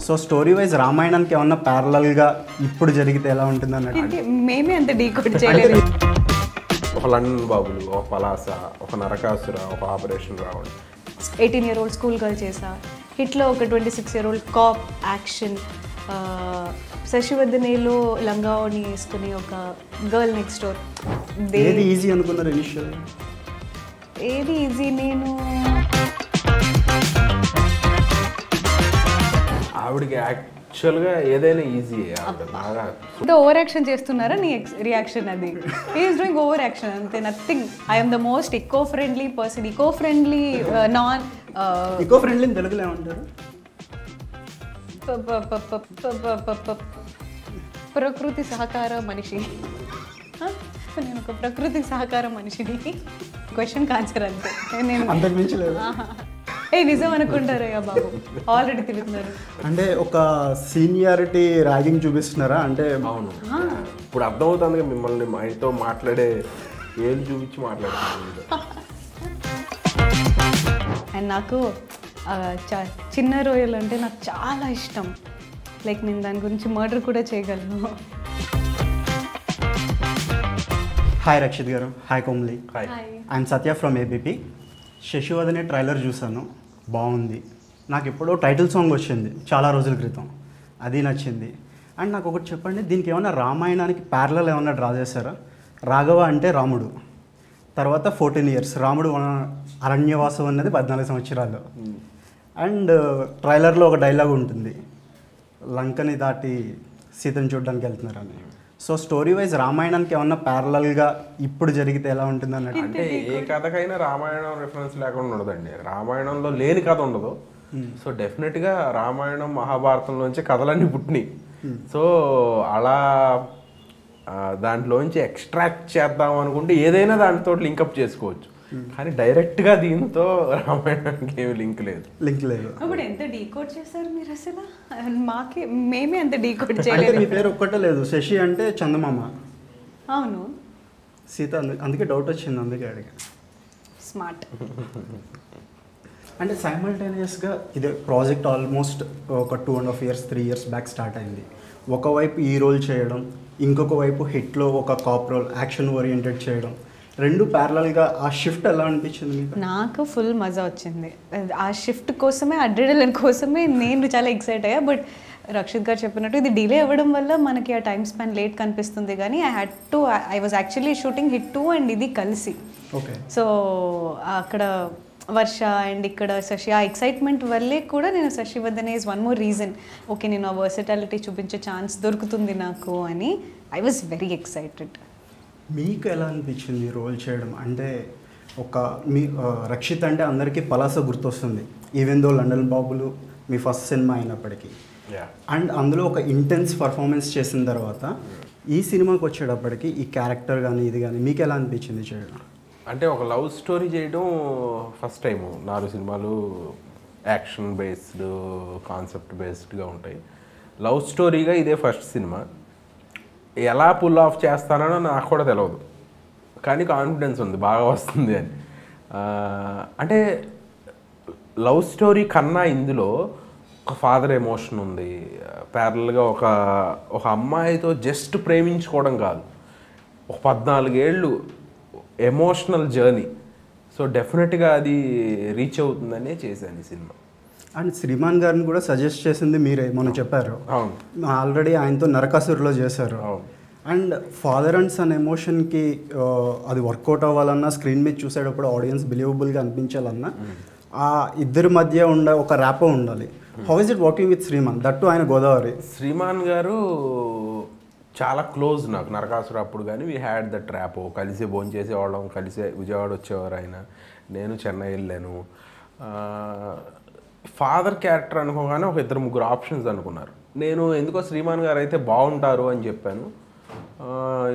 So story wise రామాయణానికి ఏమన్నా ప్యారలల్గా ఇప్పుడు జరిగితే ఎలా ఉంటుంది అన్నట్టు మేమే అంత డీకోడ్ చేయలేదు. ఒక లండన్ బాబులు, ఒక పలాస, ఒక నరకాసుర, ఒక operation Raavan. 18-year-old school girl చేసా. హిట్లో ఒక 26-year-old కాప్ యాక్షన్. శశివర్ధనేలో లంగావని వేసుకుని ఒక గర్ల్ నెక్స్ట్ డోర్. ఏది ఈజీ అనుకున్నారు ఇనిషియల్? ఏది ఈజీ? నేను ఆవిడకి యాక్చువల్గా ఏదైనా ఈజీ. బాగా అంటే ఓవర్ యాక్షన్ చేస్తున్నారా? నీ రియాక్షన్ అది. ఈజ్ డూయింగ్ ఓవర్ యాక్షన్ అంతే, nothing. I'm the most eco friendly person. Eco friendly non eco friendly తెలుగులో ఏమంటారు? ప్రకృతి సహకార మనిషి. నేను ఒక ప్రకృతి సహకార మనిషిని. క్వశ్చన్ ఆన్సర్ అంతే. నేను అంతకు మించి లేదు. నిజం అనుకుంటారయ్యా బాబు, ఆల్రెడీ తిరుగుతున్నారు. అంటే ఒక సీనియారిటీ ర్యాగింగ్ చూపిస్తున్నారా? అంటే అవును, ఇప్పుడు అర్థమవుతుంది మిమ్మల్ని ఆయనతో మాట్లాడే ఏం చూపించి మాట్లాడుతున్నాను. అండ్ నాకు చిన్న రొయ్యలు అంటే నాకు చాలా ఇష్టం. లైక్ నేను దాని గురించి మర్డర్ కూడా చేయగలను. హాయ్ రక్షిత్ గారు. హాయ్ కోమ్లీ. Hi, I'm Satya from ABP. శశివర్ధనే ట్రైలర్ చూసాను, బాగుంది. నాకు ఎప్పుడో టైటిల్ సాంగ్ వచ్చింది చాలా రోజుల క్రితం, అది నచ్చింది. అండ్ నాకు ఒకటి చెప్పండి, దీనికి ఏమైనా రామాయణానికి ప్యారలల్ ఏమైనా డ్రా చేశారా? రాఘవ అంటే రాముడు, తర్వాత 14 years రాముడు అరణ్యవాసం అన్నది 14 సంవత్సరాలు. అండ్ ట్రైలర్లో ఒక డైలాగ్ ఉంటుంది, లంకని దాటి సీతను చూడడానికి వెళ్తున్నారని. సో స్టోరీ వైజ్ రామాయణానికి ఏమన్నా ప్యారలల్గా ఇప్పుడు జరిగితే ఎలా ఉంటుంది అన్నట్టు. అంటే ఏ కథకైనా రామాయణం రిఫరెన్స్ లేకుండా ఉండదండి. రామాయణంలో లేని కథ ఉండదు. సో డెఫినెట్గా రామాయణం మహాభారతంలోంచి కథలన్నీ పుట్టినాయి. సో అలా దాంట్లోంచి ఎక్స్ట్రాక్ట్ చేద్దాం అనుకుంటే ఏదైనా దాంతో లింకప్ చేసుకోవచ్చు. కానీ డైరెక్ట్గా దీంతో రామాయణానికి ఏమి లింక్ లేదు. అప్పుడు ఎంత డీకోడ్ చేస్తారు మీరు అసలు? మేమే అంత డీకోడ్ చేయలేదు. మీ పేరు ఒక్కటే లేదు, శశి అంటే చందమామ. అవును, సీత అందుకే డౌట్ వచ్చింది, అందుకే అడిగా. స్మార్ట్. అంటే సైమల్టేనియస్గా ఇదే ప్రాజెక్ట్ ఆల్మోస్ట్ ఒక 2.5 years 3 years బ్యాక్ స్టార్ట్ అయింది. ఒకవైపు ఈ రోల్ చేయడం, ఇంకొక వైపు హిట్లో ఒక కాప్ రోల్ యాక్షన్ ఓరియంటెడ్ చేయడం, రెండు ప్యారలల్గా. ఆ షిఫ్ట్ ఎలా అనిపించింది మీకు? నాకు ఫుల్ మజా వచ్చింది. ఆ షిఫ్ట్ కోసమే, అడ్రినలిన్ కోసమే నేను చాలా ఎక్సైట్ అయ్యా. బట్ రక్షిత్ గారు చెప్పినట్టు ఇది డిలే అవ్వడం వల్ల మనకి ఆ టైం స్పాన్ లేట్ కనిపిస్తుంది. కానీ I was actually shooting hit 2 and ఇది కలిసి. ఓకే. సో అక్కడ వర్ష అండ్ ఇక్కడ శశి, ఆ ఎక్సైట్మెంట్ వల్లే కూడా నేను శశివర్ధనే is one more reason. Okay, నేను ఆ వర్సటాలిటీ చూపించే ఛాన్స్ దొరుకుతుంది నాకు అని ఐ వాజ్ వెరీ ఎక్సైటెడ్. మీకు ఎలా అనిపించింది రోల్ చేయడం? అంటే ఒక మీ రక్షిత్ అంటే అందరికీ పలాస గుర్తొస్తుంది, ఈవెన్ దో లండన్ బాబులు మీ ఫస్ట్ సినిమా అయినప్పటికీ. అండ్ అందులో ఒక ఇంటెన్స్ పర్ఫార్మెన్స్ చేసిన తర్వాత ఈ సినిమాకి వచ్చేటప్పటికి ఈ క్యారెక్టర్ కానీ ఇది కానీ మీకు ఎలా అనిపించింది చేయడం? అంటే ఒక లవ్ స్టోరీ చేయడం ఫస్ట్ టైము. 4 సినిమాలు యాక్షన్ బేస్డ్, కాన్సెప్ట్ బేస్డ్గా ఉంటాయి. లవ్ స్టోరీగా ఇదే ఫస్ట్ సినిమా. ఎలా పుల్ ఆఫ్ చేస్తానో నాకు కూడా తెలియదు, కానీ కాన్ఫిడెన్స్ ఉంది బాగా వస్తుంది అని. అంటే లవ్ స్టోరీ కన్నా ఇందులో ఒక ఫాదర్ ఎమోషన్ ఉంది. ప్యారల్గా ఒక అమ్మాయితో జస్ట్ ప్రేమించుకోవడం కాదు, ఒక 14 ఏళ్ళు ఎమోషనల్ జర్నీ. సో డెఫినెట్గా అది రీచ్ అవుతుందనే చేశాను ఈ సినిమా. అండ్ శ్రీమాన్ గారిని కూడా సజెస్ట్ చేసింది మీరే, మొన్న చెప్పారు. అవును, ఆల్రెడీ ఆయనతో నరకాసురలో చేశారు. అవును. అండ్ ఫాదర్ అండ్ సన్ ఎమోషన్కి అది వర్కౌట్ అవ్వాలన్నా, స్క్రీన్ మీద చూసేటప్పుడు ఆడియన్స్ బిలీవబుల్గా అనిపించాలన్నా ఆ ఇద్దరి మధ్య ఉండే ఒక ర్యాపో ఉండాలి. How is it working with Shriman, that ఆయన గోదావరి? శ్రీమాన్ గారు చాలా క్లోజ్ నాకు. నరకాసుర అప్పుడు కానీ వీ హ్యాడ్ ద ట్రాప్, కలిసి భోజనం చేసేవాళ్ళం, కలిసి విజయవాడ వచ్చేవారు ఆయన, నేను చెన్నై వెళ్ళాను. ఫాదర్ క్యారెక్టర్ అనుకోగానే ఒక 2-3 ఆప్షన్స్ అనుకున్నారు. నేను ఎందుకో శ్రీమాన్ గారు అయితే బాగుంటారు అని చెప్పాను.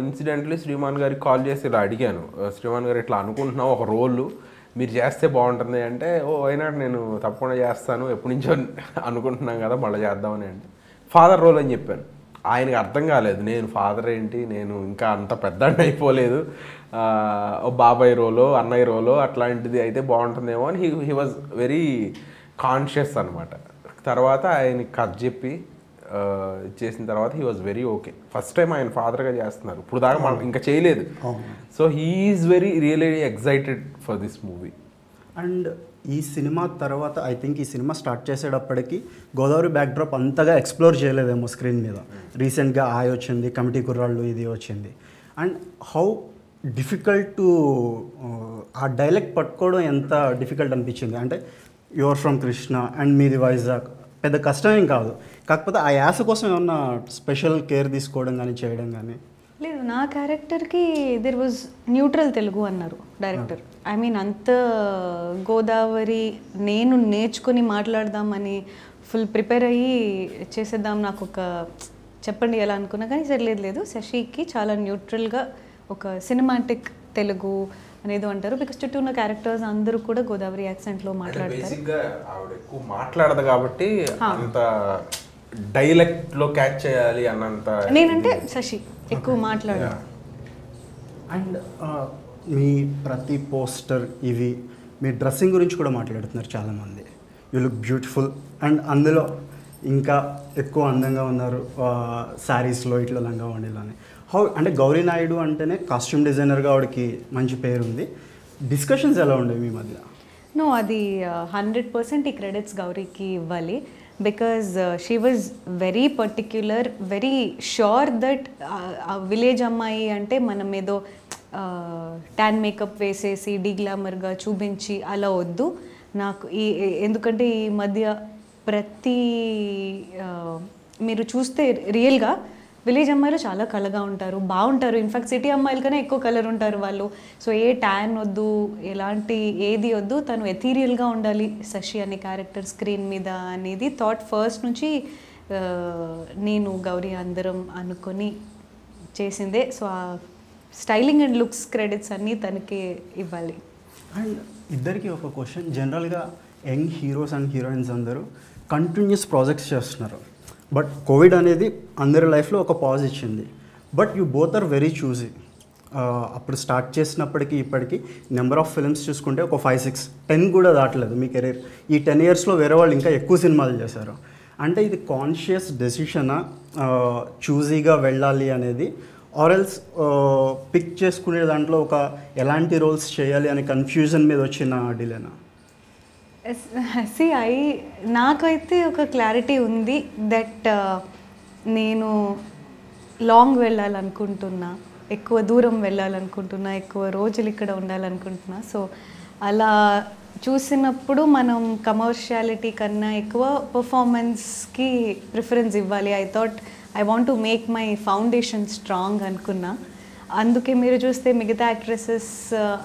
ఇన్సిడెంట్లీ శ్రీమాన్ గారికి కాల్ చేసి ఇలా అడిగాను, శ్రీమాన్ గారు ఇట్లా అనుకుంటున్నావు ఒక రోల్ మీరు చేస్తే బాగుంటుంది అంటే, అయినాడు నేను తప్పకుండా చేస్తాను, ఎప్పటి నుంచో అనుకుంటున్నాం కదా మళ్ళీ చేద్దామని. అంటే ఫాదర్ రోల్ అని చెప్పాను. ఆయనకు అర్థం కాలేదు, నేను ఫాదర్ ఏంటి, నేను ఇంకా అంత పెద్ద అయిపోలేదు, బాబాయ్ రోలో అన్నయ్య రోలో అట్లాంటిది అయితే బాగుంటుందేమో అని హీ వాజ్ వెరీ కాన్షియస్ అనమాట. తర్వాత ఆయన కథ చెప్పి చేసిన తర్వాత he was very okay. First time ఆయన ఫాదర్గా చేస్తున్నారు, ఇప్పుడు దాకా మనం ఇంకా చేయలేదు. So he is really excited for this movie. And ఈ సినిమా తర్వాత ఐ థింక్ ఈ సినిమా స్టార్ట్ చేసేటప్పటికి గోదావరి బ్యాక్డ్రాప్ అంతగా ఎక్స్ప్లోర్ చేయలేదేమో స్క్రీన్ మీద. రీసెంట్గా ఆయ్ వచ్చింది, కమిటీ కుర్రాళ్ళు ఇది వచ్చింది. అండ్ హౌ డిఫికల్ట్ టు ఆ డైలెక్ట్ పట్టుకోవడం ఎంత డిఫికల్ట్ అనిపించింది? అంటే యువర్ ఫ్రమ్ కృష్ణ అండ్ మీది వైజాగ్, పెద్ద కష్టమేం కాదు, కాకపోతే ఆ యాస కోసం ఏమన్నా స్పెషల్ కేర్ తీసుకోవడం కానీ చేయడం కానీ? లేదు, నా క్యారెక్టర్కి దెర్ వాజ్ న్యూట్రల్ తెలుగు అన్నారు డైరెక్టర్. ఐ మీన్ అంత గోదావరి నేను నేర్చుకొని మాట్లాడదామని ఫుల్ ప్రిపేర్ అయ్యి చేసేద్దాం, నాకు ఒక చెప్పండి ఎలా అనుకున్నా, కానీ సరే లేదు శశికి చాలా న్యూట్రల్గా ఒక సినిమాటిక్ తెలుగు అనేది అంటారు. బికాస్ చుట్టూ ఉన్న క్యారెక్టర్స్ అందరూ కూడా గోదావరి యాక్సెంట్లో మాట్లాడతారు. ఆవిడ ఎక్కువ మాట్లాడదు కాబట్టి అంత డైలెక్ట్లో క్యాచ్ చేయాలి అన్నంత. నేనంటే శశి ఎక్కువ మాట్లాడు. అండ్ మీ ప్రతి పోస్టర్ ఇవి మీ డ్రెస్సింగ్ గురించి కూడా మాట్లాడుతున్నారు చాలామంది. యూ లుక్ బ్యూటిఫుల్ అండ్ అందులో ఇంకా ఎక్కువ అందంగా ఉన్నారు శారీస్లో, ఇట్లా లంగా వండిలోని. హౌ అంటే గౌరీ నాయుడు అంటేనే కాస్ట్యూమ్ డిజైనర్గా ఆవిడకి మంచి పేరు ఉంది. డిస్కషన్స్ ఎలా ఉండేవి మీ మధ్య? నో, అది 100% ఈ క్రెడిట్స్ గౌరీకి ఇవ్వాలి. Because she was very particular, very sure that village అమ్మాయి అంటే మనం ఏదో ట్యాన్ మేకప్ వేసేసి డీగ్లామర్గా చూపించి అలా వద్దు నాకు. ఎందుకంటే ఈ మధ్య ప్రతి మీరు చూస్తే రియల్గా విలేజ్ అమ్మాయిలు చాలా కళగా ఉంటారు, బాగుంటారు. ఇన్ఫ్యాక్ట్ సిటీ అమ్మాయిల కన్నా ఎక్కువ కలర్ ఉంటారు వాళ్ళు. సో ఏ ట్యాన్ వద్దు, ఎలాంటి ఏది వద్దు, తను ఎథీరియల్గా ఉండాలి శశి అనే క్యారెక్టర్ స్క్రీన్ మీద అనేది థాట్ ఫస్ట్ నుంచి నేను గౌరీ అందరం అనుకొని చేసిందే. సో ఆ స్టైలింగ్ అండ్ లుక్స్ క్రెడిట్స్ అన్నీ తనకి ఇవ్వాలి. అండ్ ఇద్దరికి ఒక క్వశ్చన్, జనరల్గా యంగ్ హీరోస్ అండ్ హీరోయిన్స్ అందరూ కంటిన్యూస్ ప్రాజెక్ట్స్ చేస్తున్నారు. బట్ కోవిడ్ అనేది అందరి లైఫ్లో ఒక పాజ్ ఇచ్చింది. But you both are very choosy. అప్పుడు స్టార్ట్ చేసినప్పటికీ ఇప్పటికీ నెంబర్ ఆఫ్ ఫిల్మ్స్ చూసుకుంటే ఒక 5, 6, 10 కూడా దాటలేదు మీ కెరీర్. ఈ 10 yearsలో వేరే వాళ్ళు ఇంకా ఎక్కువ సినిమాలు చేశారు. అంటే ఇది కాన్షియస్ డెసిషనా చూజీగా వెళ్ళాలి అనేది, ఆర్ ఎల్స్ పిక్ చేసుకునే దాంట్లో ఒక ఎలాంటి రోల్స్ చేయాలి అనే కన్ఫ్యూజన్ మీద వచ్చిన డిలేనా? నాకైతే ఒక క్లారిటీ ఉంది దట్ నేను లాంగ్ వెళ్ళాలనుకుంటున్నా, ఎక్కువ దూరం వెళ్ళాలనుకుంటున్నా, ఎక్కువ రోజులు ఇక్కడ ఉండాలనుకుంటున్నా. సో అలా చూసినప్పుడు మనం కమర్షియాలిటీ కన్నా ఎక్కువ పర్ఫార్మెన్స్కి ప్రిఫరెన్స్ ఇవ్వాలి. I thought I want to make my foundation strong అనుకున్నా. అందుకే మీరు చూస్తే మిగతా యాక్ట్రెసెస్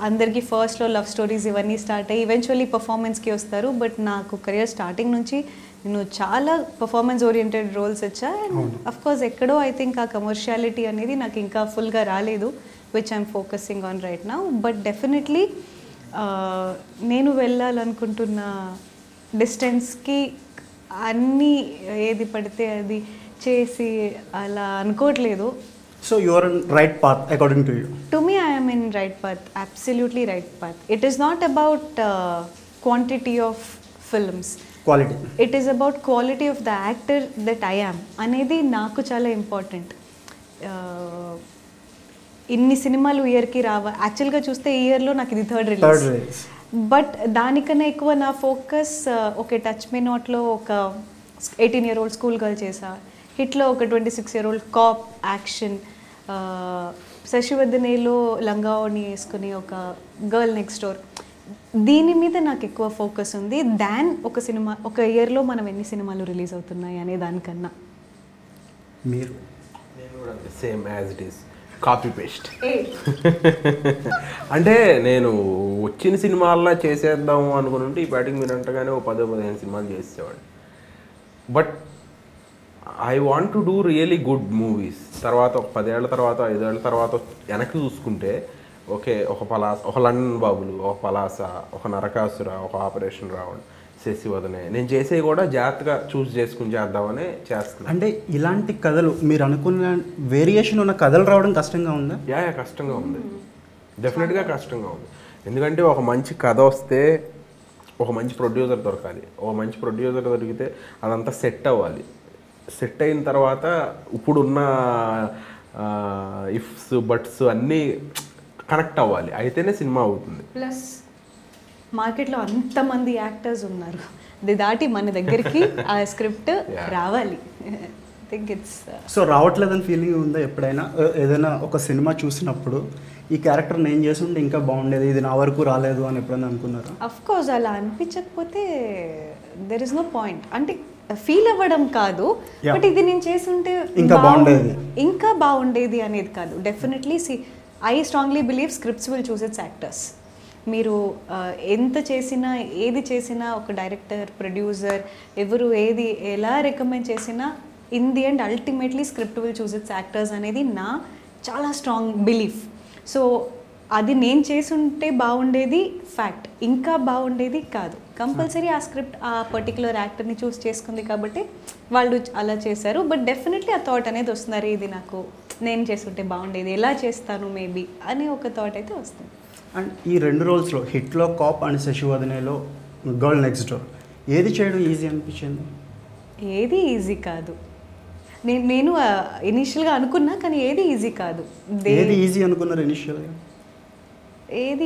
అందరికీ ఫస్ట్లో లవ్ స్టోరీస్ ఇవన్నీ స్టార్ట్ అయ్యి ఈవెన్చువల్లీ పర్ఫార్మెన్స్కి వస్తారు. బట్ నాకు కెరియర్ స్టార్టింగ్ నుంచి నేను చాలా పర్ఫార్మెన్స్ ఓరియంటెడ్ రోల్స్ వచ్చా. అండ్ అఫ్కోర్స్ ఎక్కడో ఐ థింక్ ఆ కమర్షియాలిటీ అనేది నాకు ఇంకా ఫుల్గా రాలేదు, which I'm focusing on right now. But definitely నేను వెళ్ళాలనుకుంటున్న డిస్టెన్స్కి అన్నీ ఏది పడితే అది చేసి అలా అనుకోవట్లేదు. So you are on right path according to you? To me, I am in right path, absolutely right path. It is not about quantity of films. Quality. It is about quality of the actor that I am. అనేది నాకు చాలా important. ఇన్ని సినిమాలు ఇయర్కి యాక్చువల్గా చూస్తే ఈ ఇయర్లో నాకు ఇది థర్డ్ రిలీజ్. బట్ దానికన్నా ఎక్కువ నా ఫోకస్ ఓకే టచ్ మీ నాట్లో ఒక 18-year-old స్కూల్ గర్ల్ చేసా, హిట్లో ఒక 26-year-old కాప్ యాక్షన్, శశివర్ధనేలో లంగావోని వేసుకుని ఒక గర్ల్ నెక్స్ట్ డోర్. దీని మీద నాకు ఎక్కువ ఫోకస్ ఉంది దాన్ ఒక సినిమా ఒక ఇయర్లో మనం ఎన్ని సినిమాలు రిలీజ్ అవుతున్నాయి అనే దానికన్నా. మీరు same as it is copy paste. అంటే నేను వచ్చిన సినిమాల్లో చేసేద్దాము అనుకుంటే ఈ బ్యాటింగ్ మీరు అంటగానే ఓ 10-15 సినిమాలు చేసేవాడిని. But I want to do really good movies. తర్వాత ఒక 10 ఏళ్ల తర్వాత 5 ఏళ్ల తర్వాత వెనక్కి చూసుకుంటే ఓకే ఒక పలాస, ఒక లండన్ బాబులు, ఒక పలాస, ఒక నరకాసుర, ఒక ఆపరేషన్ రావణ్, శశివదనే నేను చేసేవి కూడా జాగ్రత్తగా చూస్ చేసుకుని చేద్దామని చేస్తున్నాను. అంటే ఇలాంటి కథలు మీరు అనుకున్న వేరియేషన్ ఉన్న కథలు రావడం కష్టంగా ఉందా? యా కష్టంగా ఉంది, డెఫినెట్గా కష్టంగా ఉంది. ఎందుకంటే ఒక మంచి కథ వస్తే ఒక మంచి ప్రొడ్యూసర్ దొరకాలి. ఒక మంచి ప్రొడ్యూసర్ దొరికితే అదంతా సెట్ అవ్వాలి. సెట్ అయిన తర్వాత ఇప్పుడున్న ఇఫ్స్ బట్స్ అన్నీ కనెక్ట్ అవ్వాలి, అయితేనే సినిమా అవుతుంది. ప్లస్ మార్కెట్లో అంతమంది యాక్టర్స్ ఉన్నారు, అది దాటి మన దగ్గరికి ఆ స్క్రిప్ట్ రావాలి. థింక్ ఇట్స్ సో రావట్లేదని ఫీలింగ్ ఉందా ఎప్పుడైనా? ఏదైనా ఒక సినిమా చూసినప్పుడు ఈ క్యారెక్టర్ నేను చేసి ఉంటే ఇంకా బాగుండేది, ఇది నా వరకు రాలేదు అని ఎప్పుడైనా అనుకున్నారా? అఫ్ కోర్స్ అలా అనిపించకపోతే దెర్ ఇస్ నో పాయింట్. అంటే ఫీల్ అవ్వడం కాదు, బట్ ఇది నేను చేస్తుంటే ఇంకా బాగుండేది అనేది కాదు. Definitely I strongly believe scripts will choose it's actors. మీరు ఎంత చేసినా ఏది చేసినా ఒక డైరెక్టర్ ప్రొడ్యూసర్ ఎవరు ఏది ఎలా రికమెండ్ చేసినా in the end ultimately script will choose it's actors అనేది నా చాలా స్ట్రాంగ్ బిలీఫ్. సో అది నేను చేసుంటే బాగుండేది ఫ్యాక్ట్, ఇంకా బాగుండేది కాదు. కంపల్సరీ ఆ స్క్రిప్ట్ ఆ పర్టికులర్ యాక్టర్ని చూస్ చేసుకుంది కాబట్టి వాళ్ళు అలా చేశారు. బట్ డెఫినెట్లీ ఆ థాట్ అనేది వస్తున్నారు, ఇది నాకు నేను చేస్తుంటే బాగుండేది, ఎలా చేస్తాను మేబీ అనే ఒక థాట్ అయితే వస్తుంది. అండ్ ఈ 2 రోల్స్లో హిట్లో కాప్ అండ్ శశివదనేలో గర్ల్ నెక్స్ట్ డోర్ ఏది చేయడం ఈజీ అనిపించింది? ఏది ఈజీ కాదు. నేను ఇనిషియల్గా అనుకున్నా, కానీ ఏది ఈజీ కాదు. ఏది ఈజీ అనుకున్నారు ఇనిషియల్గా? ఏది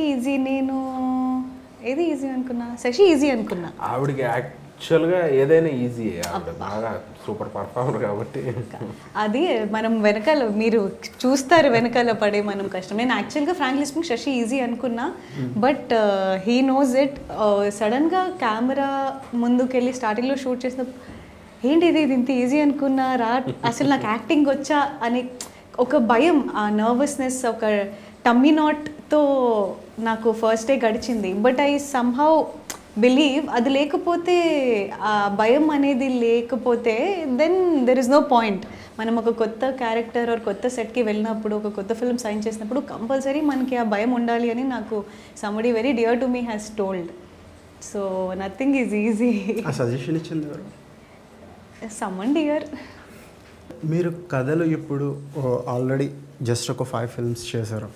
ఈజీ అనుకున్నా, శశి ఈజీ అనుకున్నా. ఆవిడకి యాక్చువల్గా ఏదైనా ఈజీ, బాగా సూపర్ పర్ఫార్మర్ కాబట్టి. అది మనం వెనకాల మీరు చూస్తారు, వెనకాల పడే మనం కష్టం. నేను యాక్చువల్గా ఫ్రాంక్లీ స్పీకింగ్ శశి ఈజీ అనుకున్నా, బట్ హీ నోస్ ఇట్. సడన్గా కెమెరా ముందుకెళ్ళి స్టార్టింగ్లో షూట్ చేసినప్పుడు ఏంటి ఇది ఇంత ఈజీ అనుకున్నా అసలు నాకు యాక్టింగ్ వచ్చా అని ఒక భయం, ఆ నర్వస్నెస్, ఒక టమ్మీ నాట్తో నాకు ఫస్ట్ డే గడిచింది. బట్ ఐ సమ్హౌ బిలీవ్ అది లేకపోతే, ఆ భయం అనేది లేకపోతే then there is no point. మనం ఒక కొత్త క్యారెక్టర్ ఆర్ కొత్త సెట్కి వెళ్ళినప్పుడు, ఒక కొత్త ఫిల్మ్ సైన్ చేసినప్పుడు కంపల్సరీ మనకి ఆ భయం ఉండాలి అని నాకు somebody very dear to me has told. So nothing is easy. ఆ సజెషన్ ఇచ్చింది ఎవరు? Someone dear. మీరు కథలు ఇప్పుడు ఆల్రెడీ జస్ట్ ఒక 5 ఫిల్మ్స్ చేశారు,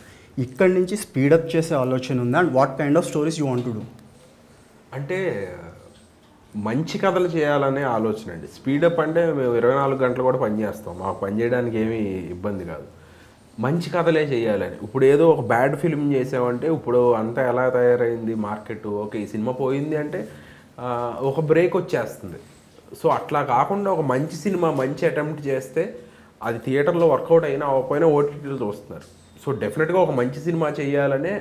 ఇక్కడి నుంచి స్పీడప్ చేసే ఆలోచన ఉందా? And what kind of stories you want to do? అంటే మంచి కథలు చేయాలనే ఆలోచన అండి. స్పీడప్ అంటే మేము 24 గంటలు కూడా పని చేస్తాం, మాకు పని చేయడానికి ఏమీ ఇబ్బంది కాదు. మంచి కథలే చేయాలని. ఇప్పుడు ఏదో ఒక బ్యాడ్ ఫిల్మ్ చేసామంటే ఇప్పుడు అంతా ఎలా తయారైంది మార్కెట్, ఓకే ఈ సినిమా పోయింది అంటే ఒక బ్రేక్ వచ్చేస్తుంది. సో అట్లా కాకుండా ఒక మంచి సినిమా మంచి అటెంప్ట్ చేస్తే అది థియేటర్లో వర్కౌట్ అయినా అవ్వకపోయినా ఓటీటీలో చూస్తున్నారు. సో డెఫినెట్గా ఒక మంచి సినిమా చేయాలనే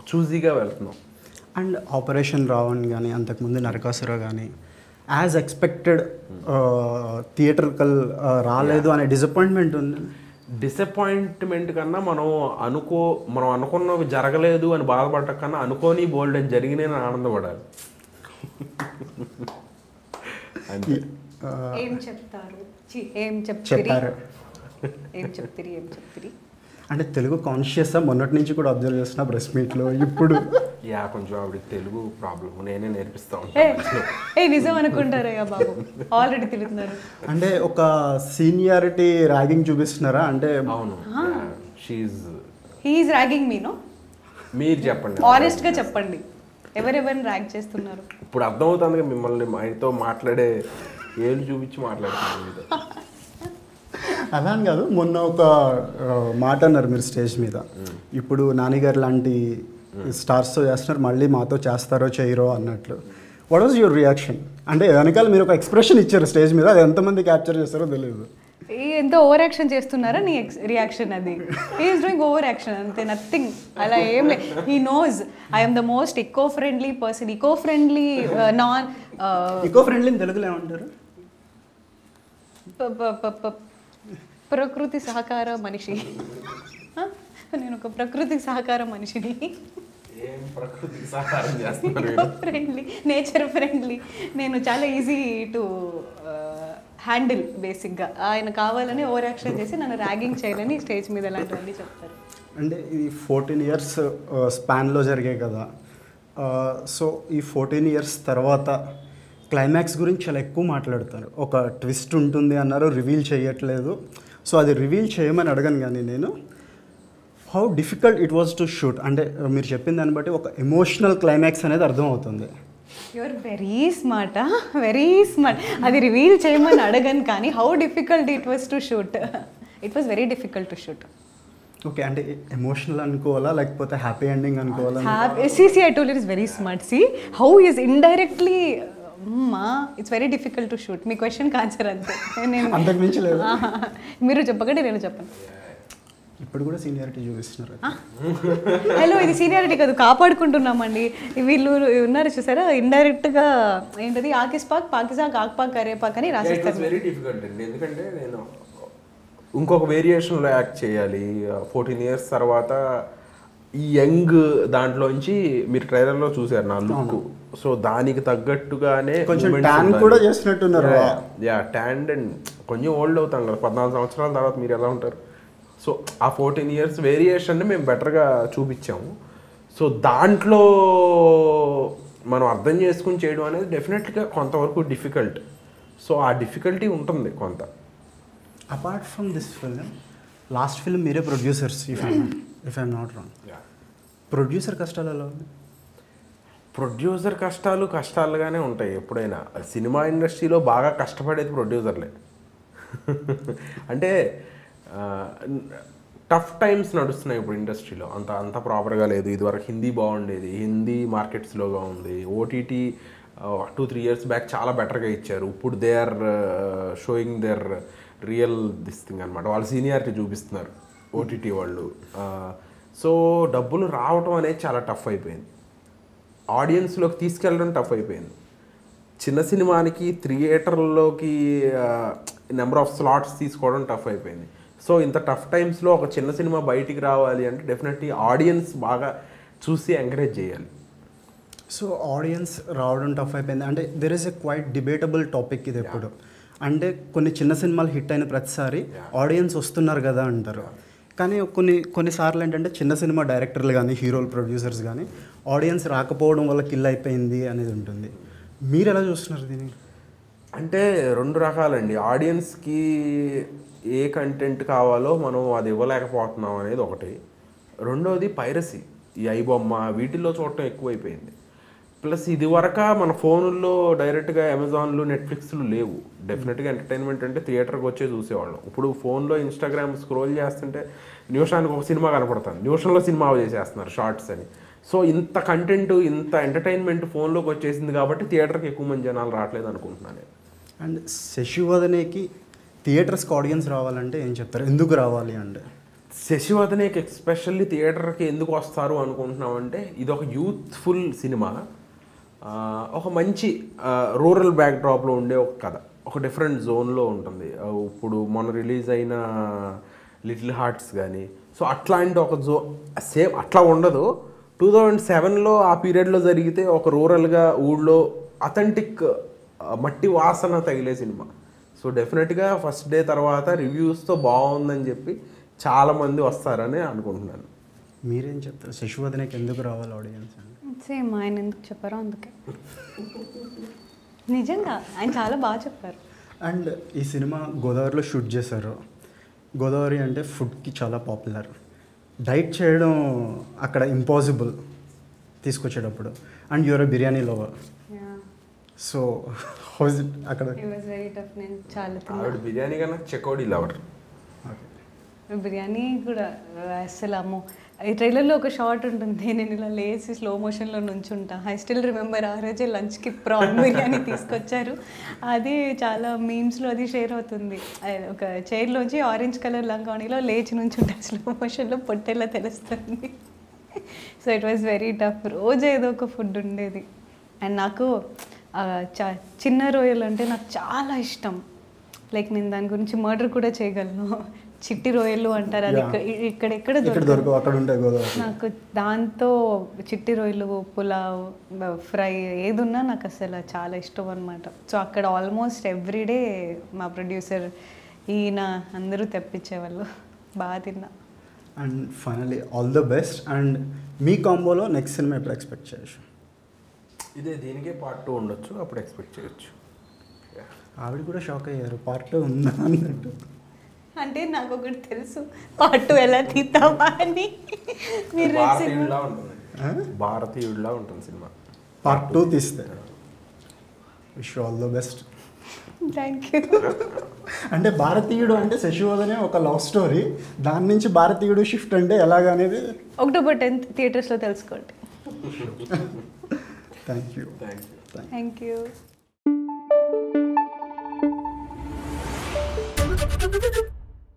చూజీగా వెళ్తున్నాం. అండ్ ఆపరేషన్ రావణ్ కానీ అంతకుముందు నరకాసుర కానీ యాజ్ ఎక్స్పెక్టెడ్ థియేటర్కల్ రాలేదు అనే డిసప్పాయింట్మెంట్ ఉంది. డిసప్పాయింట్మెంట్ కన్నా మనం అనుకున్నవి జరగలేదు అని బాధపడటం కన్నా అనుకోని బోల్డ్ అని జరిగిన ఆనందపడాలి. ఏం చెప్తారు అంటే తెలుగు కాన్షియస్ మొన్నటి నుంచి కూడా అబ్జర్వ్ చేస్తున్నా ప్రెస్ మీట్లో. ఇప్పుడు కొంచెం ఆవిడకి తెలుగు ప్రాబ్లం, నేనే నేర్పిస్తా ఉంటాను. నిజం అనుకుంటారా బాబు? ఆల్రెడీ తిరుగుతున్నారు అంటే ఒక సీనియారిటీ ర్యాగింగ్ చూపిస్తున్నారా? అంటే అవును, హీఈస్ ర్యాగింగ్ మీ నో? మీరు చెప్పండి, ఆనెస్ట్గా చెప్పండి, ఎవరెవరిని ర్యాగ్ చేస్తున్నారు? ఇప్పుడు అర్థమవుతుంది మిమ్మల్ని ఆయనతో మాట్లాడే ఏళ్ళు చూపించి మాట్లాడుతున్నాను. అలా అని కాదు, మొన్న ఒక మాట అన్నారు మీరు స్టేజ్ మీద, ఇప్పుడు నానిగారు లాంటి స్టార్స్తో చేస్తున్నారు, మళ్ళీ మాతో చేస్తారో చేయరో అన్నట్లు. What was your reaction? అంటే వెనకాల మీరు ఒక ఎక్స్ప్రెషన్ ఇచ్చారు స్టేజ్ మీద, అది ఎంతమంది క్యాప్చర్ చేస్తారో తెలియదు. ఎంత ఓవర్ యాక్షన్ చేస్తున్నారా నీ రియాక్షన్? అది హీఈస్ డూయింగ్ ఓవర్ యాక్షన్ అంతే, నథింగ్. అలా ఏం లేదు. He knows I'm the most eco friendly person. Eco friendly తెలుగులో ఏమంటారు? ప్రకృతి సహకార మనిషి. నేను ఒక ప్రకృతి సహకార మనిషిని. Friendly, nature friendly. నేను చాలా ఈజీ టు హ్యాండిల్ బేసిక్గా. ఆయన కావాలని ఓవర్ యాక్షన్ చేసి నన్ను ర్యాగింగ్ చేయాలని స్టేజ్ మీద ఇలాంటివన్నీ చెప్తారు. అంటే ఇది 14 ఇయర్స్ స్పాన్లో జరిగాయి కదా. సో ఈ 14 ఇయర్స్ తర్వాత క్లైమాక్స్ గురించి చాలా ఎక్కువ మాట్లాడతారు. ఒక ట్విస్ట్ ఉంటుంది అన్నారు, రివీల్ చేయట్లేదు. సో అది రివీల్ చేయమని అడగను కానీ నేను, how difficult it was to shoot? అంటే మీరు చెప్పిన దాన్ని బట్టి ఒక ఎమోషనల్ క్లైమాక్స్ అనేది అర్థమవుతుంది. You are very smart, very smart. అది రివీల్ చేయమని అడగను కానీ how difficult it was to shoot. It was very difficult to shoot. Okay, అంటే ఎమోషనల్ అనుకోవాలా లేకపోతే హ్యాపీ ఎండింగ్ అనుకోవాలా? I told you it's very smart. See how he is indirectly it's very difficult to shoot. మీ క్వశ్చన్కి answer అంతే. అంతకు మించి లేదు. మీరు చెప్పకండి, నేను చెప్పను. ఇప్పుడు కూడా సీనియారిటీ చూపిస్తున్నారు. హలో, ఇది సీనియారిటీ కాదు, కాపాడుకుంటున్నామండి. వీళ్ళు ఉన్నారు చూసారా, ఇండైరెక్ట్గా ఏంటది ఆకిస్ పాక్ పాకిసాక్ ఆక్పాక్ కరేపాక్ అని రాసిస్తారు. వెరీ డిఫికల్ట్ అండి, ఎందుకంటే నేను ఇంకొక వేరియేషన్లో యాక్ట్ చేయాలి. 14 years తర్వాత ఈ యంగ్ దాంట్లోంచి మీరు ట్రైలర్లో చూసారు నా లుక్. సో దానికి తగ్గట్టుగానే కొంచెం ట్యాన్ కూడా చేస్తున్నట్టున్నారు. యా, ట్యాన్ అండ్ కొంచెం ఓల్డ్ అవుతాం కదా, 14 సంవత్సరాల తర్వాత మీరు ఎలా ఉంటారు. సో ఆ 14 years వేరియేషన్ని మేము బెటర్గా చూపించాము. సో దాంట్లో మనం అర్థం చేసుకుని చేయడం అనేది డెఫినెట్గా కొంతవరకు డిఫికల్ట్. సో ఆ డిఫికల్టీ ఉంటుంది కొంత. Apart from this film, last film మీరే producers if I'm not wrong. Producer కష్టాలు ఎలా ఉంది? ప్రొడ్యూసర్ కష్టాలుగానే ఉంటాయి ఎప్పుడైనా. సినిమా ఇండస్ట్రీలో బాగా కష్టపడేది ప్రొడ్యూసర్లే. అంటే టఫ్ టైమ్స్ నడుస్తున్నాయి ఇప్పుడు ఇండస్ట్రీలో. అంత ప్రాపర్గా లేదు. ఇదివరకు హిందీ బాగుండేది, హిందీ మార్కెట్ స్లోగా ఉంది. ఓటీటీ 2-3 years బ్యాక్ చాలా బెటర్గా ఇచ్చారు. ఇప్పుడు they are showing their real this thing అనమాట. వాళ్ళు సీనియారిటీ చూపిస్తున్నారు ఓటీటీ వాళ్ళు. సో డబ్బులు రావటం అనేది చాలా టఫ్ అయిపోయింది. ఆడియన్స్లోకి తీసుకెళ్ళడం టఫ్ అయిపోయింది. చిన్న సినిమానికి థియేటర్లోకి నెంబర్ ఆఫ్ స్లాట్స్ తీసుకోవడం టఫ్ అయిపోయింది. సో ఇంత టఫ్ టైమ్స్లో ఒక చిన్న సినిమా బయటికి రావాలి అంటే డెఫినెట్లీ ఆడియన్స్ బాగా చూసి ఎంకరేజ్ చేయాలి. సో ఆడియన్స్ రావడం టఫ్ అయిపోయింది అంటే there is a quite debatable topic ఇది ఎప్పుడు. అంటే కొన్ని చిన్న సినిమాలు హిట్ అయిన ప్రతిసారి ఆడియన్స్ వస్తున్నారు కదా అంటారు. కానీ కొన్నిసార్లు ఏంటంటే చిన్న సినిమా డైరెక్టర్లు కానీ హీరోలు ప్రొడ్యూసర్స్ కానీ ఆడియన్స్ రాకపోవడం వల్ల కిల్ అయిపోయింది అనేది ఉంటుంది. మీరు ఎలా చూస్తున్నారు దీన్ని? అంటే 2 రకాలండి. ఆడియన్స్కి ఏ కంటెంట్ కావాలో మనం అది ఇవ్వలేకపోతున్నాం అనేది ఒకటి. రెండోది పైరసీ, ఈ ఐబొమ్మ వీటిల్లో చూడటం ఎక్కువైపోయింది. ప్లస్ ఇది వరకు మన ఫోనుల్లో డైరెక్ట్గా అమెజాన్లు నెట్ఫ్లిక్స్లు లేవు. డెఫినెట్గా ఎంటర్టైన్మెంట్ అంటే థియేటర్కి వచ్చే చూసేవాళ్ళం. ఇప్పుడు ఫోన్లో ఇన్స్టాగ్రామ్ స్క్రోల్ చేస్తుంటే నిమిషానికి ఒక సినిమా కనపడుతుంది, నిమిషంలో సినిమా చేసేస్తున్నారు షార్ట్స్ అని. సో ఇంత కంటెంట్ ఇంత ఎంటర్టైన్మెంట్ ఫోన్లోకి వచ్చేసింది కాబట్టి థియేటర్కి ఎక్కువ మంది జనాలు రావట్లేదు అనుకుంటున్నాను. అండ్ శశివదనేకి థియేటర్స్కి ఆడియన్స్ రావాలంటే ఏం చెప్తారు? ఎందుకు రావాలి అంటే? శశివదనేకి ఎస్పెషల్లీ థియేటర్కి ఎందుకు వస్తారు అనుకుంటున్నామంటే ఇది ఒక యూత్ఫుల్ సినిమా. ఒక మంచి రూరల్ బ్యాక్డ్రాప్లో ఉండే ఒక కథ, ఒక డిఫరెంట్ జోన్లో ఉంటుంది. ఇప్పుడు మొన్న రిలీజ్ అయిన లిటిల్ హార్ట్స్ కానీ సో అట్లాంటి ఒక సేమ్ అట్లా ఉండదు. 2007లో ఆ పీరియడ్లో జరిగితే ఒక రూరల్గా ఊళ్ళో అథెంటిక్ మట్టి వాసన తగిలే సినిమా. సో డెఫినెట్గా ఫస్ట్ డే తర్వాత రివ్యూస్తో బాగుందని చెప్పి చాలామంది వస్తారని అనుకుంటున్నాను. మీరేం చెప్తారు? శశివదనేకి ఎందుకు రావాలి ఆడియన్స్ అని? సేమ్ ఆయన ఎందుకు చెప్పారో అందుకే. నిజంగా ఆయన చాలా బాగా చెప్పారు. అండ్ ఈ సినిమా గోదావరిలో షూట్ చేశారు. గోదావరి అంటే ఫుడ్కి చాలా పాపులర్. డైట్ చేయడం అక్కడ ఇంపాసిబుల్ తీసుకొచ్చేటప్పుడు. And you're biryani lover. So how's it అక్కడ? నేను చాలా ఆవిడ బిర్యానీ కన్నా చెకోడీ లవర్. బిర్యానీ కూడా అసలు అమ్మో. ఈ ట్రైలర్లో ఒక షార్ట్ ఉంటుంది, నేను ఇలా లేచి స్లో మోషన్లో నుంచుంటా. ఐ స్టిల్ రిమెంబర్ ఆ రోజే లంచ్కి ప్రాన్ బిర్యానీ తీసుకొచ్చారు. అది చాలా మీమ్స్లో అది షేర్ అవుతుంది. ఒక చైర్లోంచి ఆరెంజ్ కలర్ లంగాణిలో లేచి నుంచుంటా స్లో మోషన్లో పొట్టేలా తెలుస్తుంది. So it was very tough. రోజు ఏదో ఒక ఫుడ్ ఉండేది. అండ్ నాకు చిన్న రొయ్యలు అంటే నాకు చాలా ఇష్టం. లైక్ నేను దాని గురించి మర్డర్ కూడా చేయగలను. చిట్టి రొయ్యలు అంటారు, అది ఇక్కడెక్కడ దొరకవు, అక్కడ ఉంటాయి గోదావరి. నాకు దాంతో చిట్టి రొయ్యలు, పులావ్, ఫ్రై ఏదున్నా నాకు అసలు చాలా ఇష్టం అనమాట. సో అక్కడ ఆల్మోస్ట్ ఎవ్రీడే మా ప్రొడ్యూసర్ ఈయన అందరూ తెప్పించేవాళ్ళు. బాగా తిన్నా. And finally all the best. And మీ కాంబోలో నెక్స్ట్ సినిమా ఎప్పుడు ఎక్స్పెక్ట్ చేయొచ్చు? ఇదే దీనికే పార్ట్ 2 ఉండొచ్చు, అప్పుడు ఎక్స్పెక్ట్ చేయొచ్చు. ఆవిడ కూడా షాక్ అయ్యారు పార్ట్ 2 ఉందా అన్నట్టు. అంటే నాకు ఒకటి తెలుసు, పార్ట్ 2 ఎలా తీద్దామా అని. మీరు భారతీయుడిలా ఉంటుంది సినిమా. పార్ట్ 2 తీస్తే wish all the best. Thank you. అంటే భారతీయుడు అంటే శశివదనే ఒక లవ్ స్టోరీ, దాని నుంచి భారతీయుడు షిఫ్ట్ అంటే ఎలాగనేది October 10th థియేటర్స్లో తెలుసుకోండి. Thank you. Thank you.